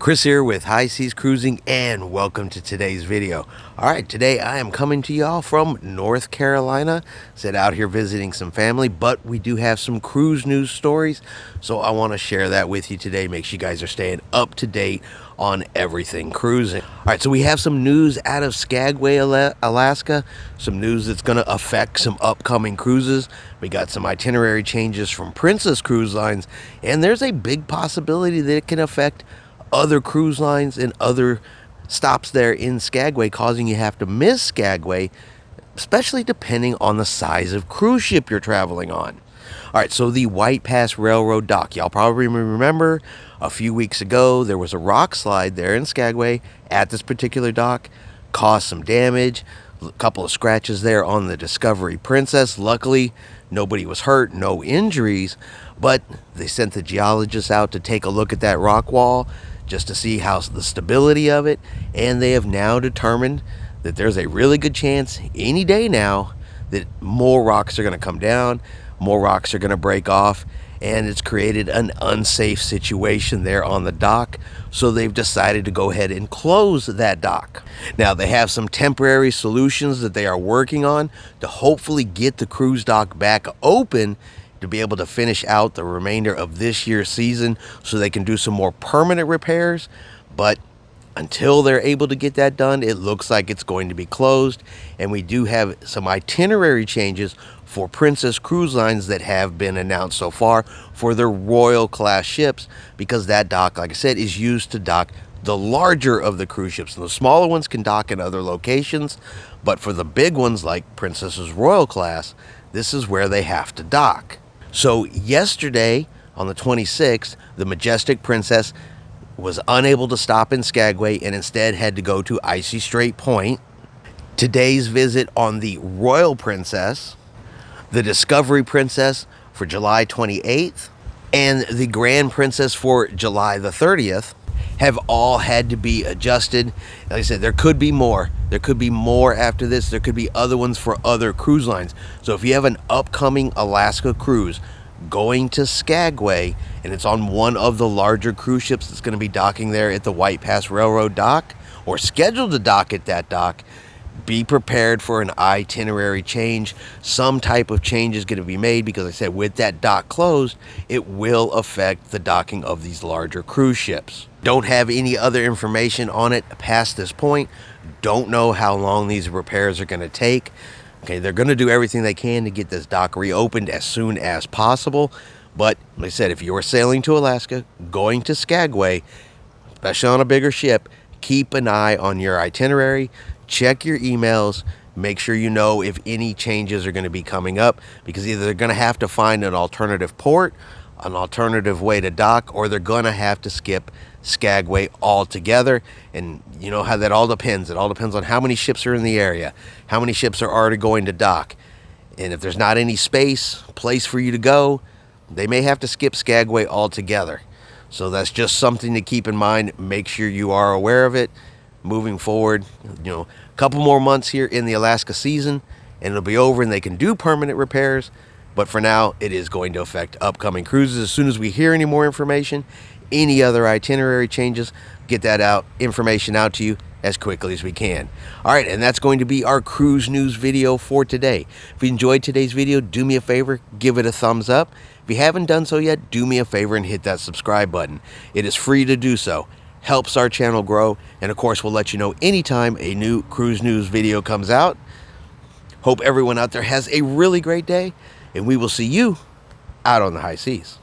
Chris here with High Seas Cruising, and welcome to today's video. Alright, today I am coming to y'all from North Carolina. Said out here visiting some family, but we do have some cruise news stories, so I want to share that with you today. Make sure you guys are staying up to date on everything cruising. Alright, so we have some news out of Skagway, Alaska. Some news that's going to affect some upcoming cruises. We got some itinerary changes from Princess Cruise Lines, and there's a big possibility that it can affect other cruise lines and other stops there in Skagway, causing you have to miss Skagway, especially depending on the size of cruise ship you're traveling on. All right, so the White Pass Railroad dock. Y'all probably remember a few weeks ago there was a Rockslide there in Skagway at this particular dock, caused some damage, a couple of scratches there on the Discovery Princess. Luckily, nobody was hurt, no injuries, but they sent the geologists out to take a look at that rock wall just to see how the stability of it, and they have now determined that there's a really good chance any day now that more rocks are going to come down, more rocks are going to break off, and it's created an unsafe situation there on the dock. So they've decided to go ahead and close that dock. Now they have some temporary solutions that they are working on to hopefully get the cruise dock back open to be able to finish out the remainder of this year's season so they can do some more permanent repairs. But until they're able to get that done, it looks like it's going to be closed. And we do have some itinerary changes for Princess Cruise Lines that have been announced so far for their Royal class ships, because that dock, like I said, is used to dock the larger of the cruise ships. And the smaller ones can dock in other locations, but for the big ones like Princess's Royal class, this is where they have to dock. So yesterday, on the 26th, the Majestic Princess was unable to stop in Skagway and instead had to go to Icy Strait Point. Today's visit on the Royal Princess, the Discovery Princess for July 28th, and the Grand Princess for July the 30th have all had to be adjusted. Like I said, there could be more. There could be more after this. There could be other ones for other cruise lines. So if you have an upcoming Alaska cruise going to Skagway and it's on one of the larger cruise ships that's going to be docking there at the White Pass Railroad dock, or scheduled to dock at that dock, be prepared for an itinerary change. Some type of change is going to be made because, like I said, with that dock closed, it will affect the docking of these larger cruise ships. Don't have any other information on it past this point. Don't know how long these repairs are going to take. Okay, they're going to do everything they can to get this dock reopened as soon as possible. But like I said, if you're sailing to Alaska, going to Skagway, especially on a bigger ship, keep an eye on your itinerary. Check your emails. Make sure you know if any changes are going to be coming up, because either they're going to have to find an alternative port, an alternative way to dock, or they're going to have to skip Skagway altogether. And you know how that all depends. It all depends on how many ships are in the area, how many ships are already going to dock. And if there's not any place for you to go, they may have to skip Skagway altogether. So that's just something to keep in mind. Make sure you are aware of it. Moving forward, a couple more months here in the Alaska season, and it'll be over and they can do permanent repairs. But for now, it is going to affect upcoming cruises. As soon as we hear any more information, any other itinerary changes, get that information out to you as quickly as we can. All right, and that's going to be our cruise news video for today. If you enjoyed today's video, do me a favor, give it a thumbs up. If you haven't done so yet, do me a favor and hit that subscribe button. It is free to do so. Helps our channel grow, and of course we'll let you know anytime a new cruise news video comes out. Hope everyone out there has a really great day, and we will see you out on the high seas.